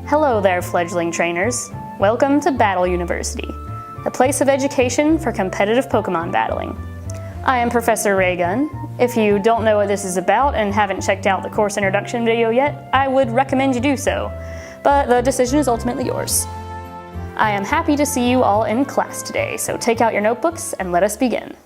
Hello there, fledgling trainers. Welcome to Battle University, a place of education for competitive Pokemon battling. I am Professor Raygun. If you don't know what this is about and haven't checked out the course introduction video yet, I would recommend you do so, but the decision is ultimately yours. I am happy to see you all in class today, so take out your notebooks and let us begin.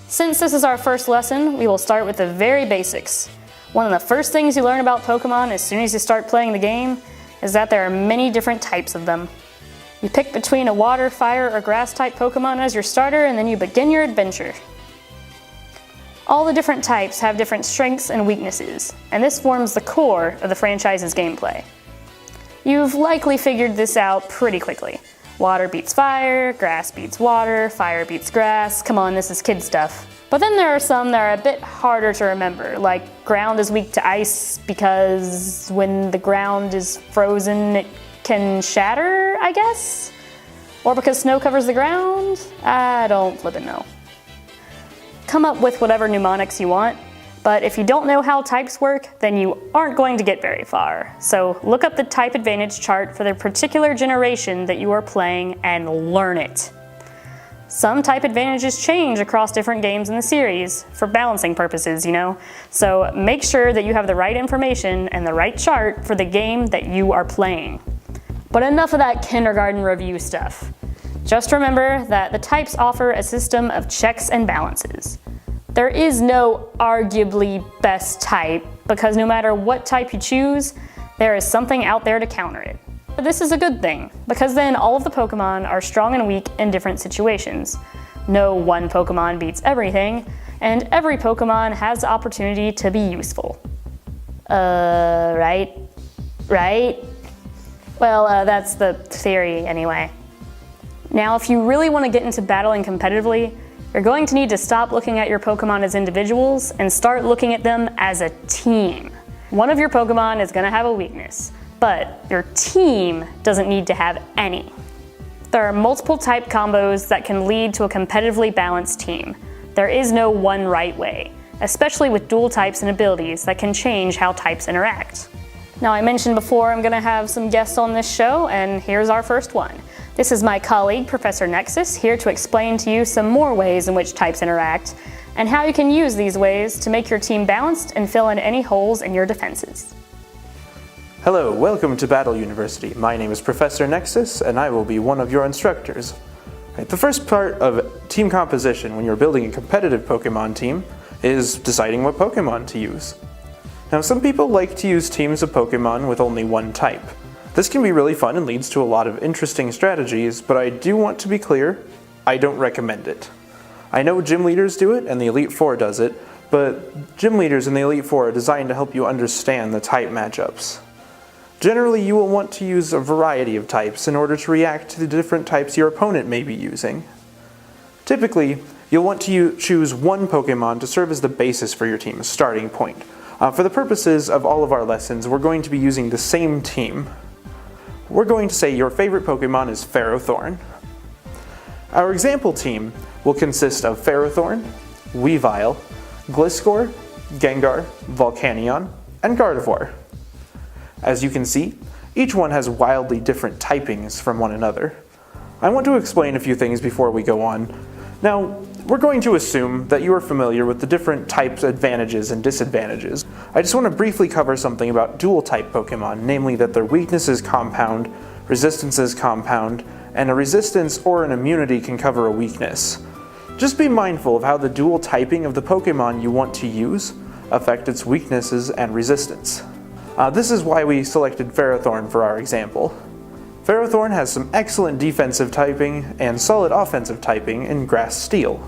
Since this is our first lesson, we will start with the very basics. One of the first things you learn about Pokemon as soon as you start playing the game is that there are many different types of them. You pick between a water, fire, or grass type Pokemon as your starter, and then you begin your adventure. All the different types have different strengths and weaknesses, and this forms the core of the franchise's gameplay. You've likely figured this out pretty quickly. Water beats fire, grass beats water, fire beats grass. Come on, this is kid stuff. But then there are some that are a bit harder to remember, like ground is weak to ice because when the ground is frozen it can shatter, I guess? Or because snow covers the ground? I don't flippin' know. Come up with whatever mnemonics you want, but if you don't know how types work, then you aren't going to get very far. So look up the type advantage chart for the particular generation that you are playing and learn it. Some type advantages change across different games in the series, for balancing purposes, you know. So make sure that you have the right information and the right chart for the game that you are playing. But enough of that kindergarten review stuff. Just remember that the types offer a system of checks and balances. There is no arguably best type, because no matter what type you choose, there is something out there to counter it. But this is a good thing, because then all of the Pokemon are strong and weak in different situations. No one Pokemon beats everything, and every Pokemon has the opportunity to be useful. Right? Well, that's the theory anyway. Now, if you really want to get into battling competitively, you're going to need to stop looking at your Pokemon as individuals and start looking at them as a team. One of your Pokemon is going to have a weakness, but your team doesn't need to have any. There are multiple type combos that can lead to a competitively balanced team. There is no one right way, especially with dual types and abilities that can change how types interact. Now, I mentioned before I'm going to have some guests on this show, and here's our first one. This is my colleague, Professor Nexus, here to explain to you some more ways in which types interact, and how you can use these ways to make your team balanced and fill in any holes in your defenses. Hello, welcome to Battle University. My name is Professor Nexus, and I will be one of your instructors. The first part of team composition when you're building a competitive Pokemon team is deciding what Pokemon to use. Now, some people like to use teams of Pokemon with only one type. This can be really fun and leads to a lot of interesting strategies, but I do want to be clear, I don't recommend it. I know gym leaders do it and the Elite Four does it, but gym leaders in the Elite Four are designed to help you understand the type matchups. Generally, you will want to use a variety of types in order to react to the different types your opponent may be using. Typically, you'll want to choose one Pokemon to serve as the basis for your team, a starting point. For the purposes of all of our lessons, we're going to be using the same team. We're going to say your favorite Pokemon is Ferrothorn. Our example team will consist of Ferrothorn, Weavile, Gliscor, Gengar, Volcanion, and Gardevoir. As you can see, each one has wildly different typings from one another. I want to explain a few things before we go on. Now, we're going to assume that you are familiar with the different types' advantages and disadvantages. I just want to briefly cover something about dual-type Pokemon, namely that their weakness is compound, resistance is compound, and a resistance or an immunity can cover a weakness. Just be mindful of how the dual typing of the Pokemon you want to use affect its weaknesses and resistance. This is why we selected Ferrothorn for our example. Ferrothorn has some excellent defensive typing and solid offensive typing in Grass Steel.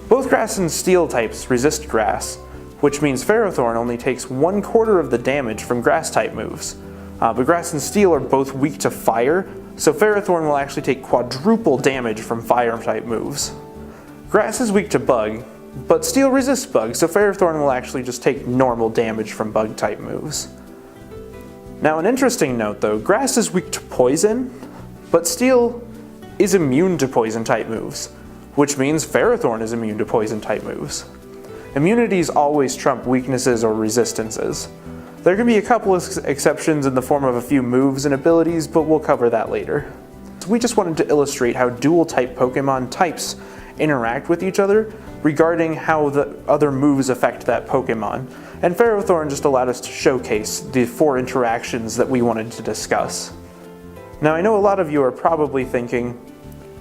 Both Grass and Steel types resist Grass, which means Ferrothorn only takes 1/4 of the damage from Grass type moves. But Grass and Steel are both weak to Fire, so Ferrothorn will actually take quadruple damage from Fire type moves. Grass is weak to Bug, but Steel resists Bug, so Ferrothorn will actually just take normal damage from Bug type moves. Now, an interesting note though, Grass is weak to Poison, but Steel is immune to poison-type moves, which means Ferrothorn is immune to poison-type moves. Immunities always trump weaknesses or resistances. There can be a couple of exceptions in the form of a few moves and abilities, but we'll cover that later. So we just wanted to illustrate how dual-type Pokemon types interact with each other regarding how the other moves affect that Pokemon. And Ferrothorn just allowed us to showcase the 4 interactions that we wanted to discuss. Now I know a lot of you are probably thinking,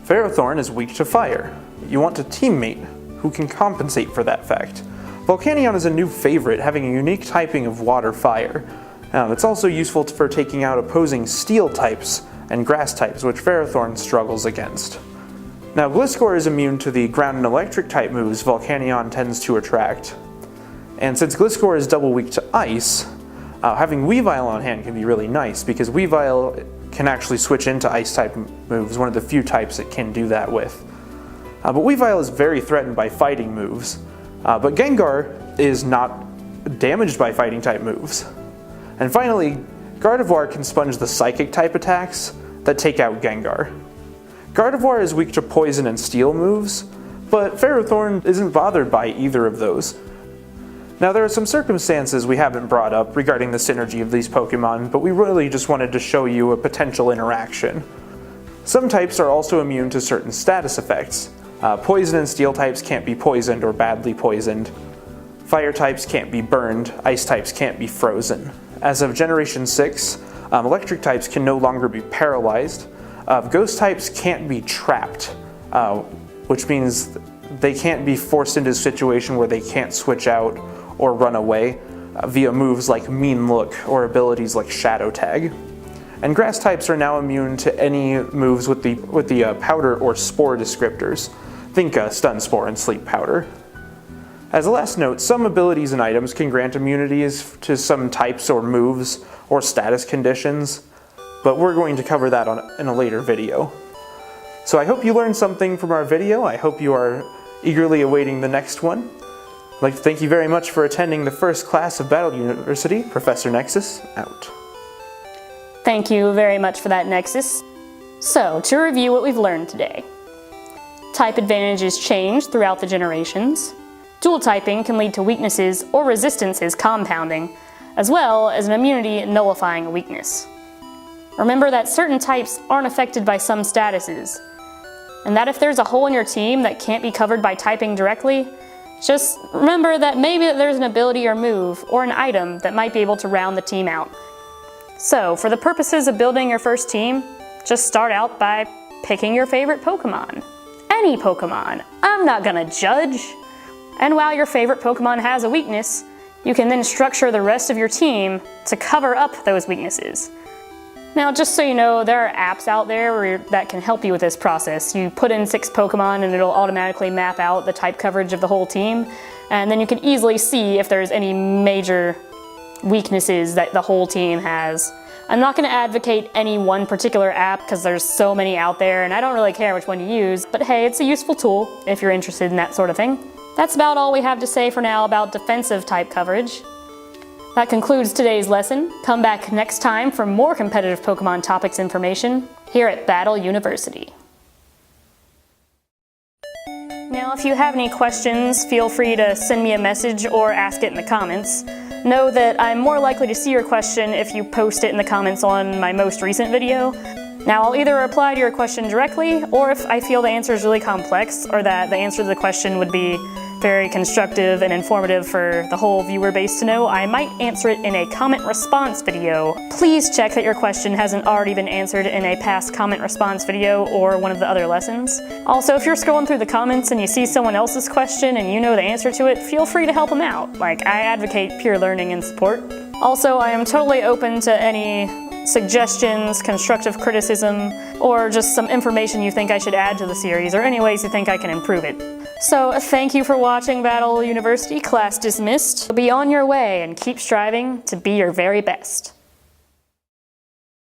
Ferrothorn is weak to fire. You want a teammate who can compensate for that fact. Volcanion is a new favorite, having a unique typing of water-fire. It's also useful for taking out opposing steel types and grass types, which Ferrothorn struggles against. Now Gliscor is immune to the ground and electric type moves Volcanion tends to attract. And since Gliscor is double weak to ice, having Weavile on hand can be really nice, because Weavile can actually switch into ice type moves, one of the few types it can do that with. But Weavile is very threatened by fighting moves, but Gengar is not damaged by fighting type moves. And finally, Gardevoir can sponge the psychic type attacks that take out Gengar. Gardevoir is weak to poison and steel moves, but Ferrothorn isn't bothered by either of those. Now there are some circumstances we haven't brought up regarding the synergy of these Pokemon, but we really just wanted to show you a potential interaction. Some types are also immune to certain status effects. Poison and steel types can't be poisoned or badly poisoned. Fire types can't be burned, ice types can't be frozen. As of Generation 6, electric types can no longer be paralyzed. Ghost types can't be trapped, which means they can't be forced into a situation where they can't switch out or run away via moves like Mean Look or abilities like Shadow Tag. And grass types are now immune to any moves with the powder or spore descriptors. Think Stun Spore and Sleep Powder. As a last note, some abilities and items can grant immunities to some types or moves or status conditions, but we're going to cover that in a later video. So I hope you learned something from our video. I hope you are eagerly awaiting the next one. I'd like to thank you very much for attending the first class of Battle University. Professor Nexus, out. Thank you very much for that, Nexus. So, to review what we've learned today. Type advantages change throughout the generations. Dual typing can lead to weaknesses or resistances compounding, as well as an immunity nullifying a weakness. Remember that certain types aren't affected by some statuses, and that if there's a hole in your team that can't be covered by typing directly, just remember that maybe there's an ability or move or an item that might be able to round the team out. So, for the purposes of building your first team, just start out by picking your favorite Pokemon. Any Pokemon. I'm not gonna judge. And while your favorite Pokemon has a weakness, you can then structure the rest of your team to cover up those weaknesses. Now, just so you know, there are apps out there that can help you with this process. You put in 6 Pokemon and it'll automatically map out the type coverage of the whole team, and then you can easily see if there's any major weaknesses that the whole team has. I'm not going to advocate any one particular app because there's so many out there and I don't really care which one you use, but hey, it's a useful tool if you're interested in that sort of thing. That's about all we have to say for now about defensive type coverage. That concludes today's lesson. Come back next time for more competitive Pokemon topics information here at Battle University. Now, if you have any questions, feel free to send me a message or ask it in the comments. Know that I'm more likely to see your question if you post it in the comments on my most recent video. Now, I'll either reply to your question directly, or if I feel the answer is really complex, or that the answer to the question would be very constructive and informative for the whole viewer base to know, I might answer it in a comment response video. Please check that your question hasn't already been answered in a past comment response video or one of the other lessons. Also, if you're scrolling through the comments and you see someone else's question and you know the answer to it, feel free to help them out. Like, I advocate peer learning and support. Also, I am totally open to any suggestions, constructive criticism, or just some information you think I should add to the series, or any ways you think I can improve it. So, thank you for watching Battle University. Class dismissed. Be on your way and keep striving to be your very best.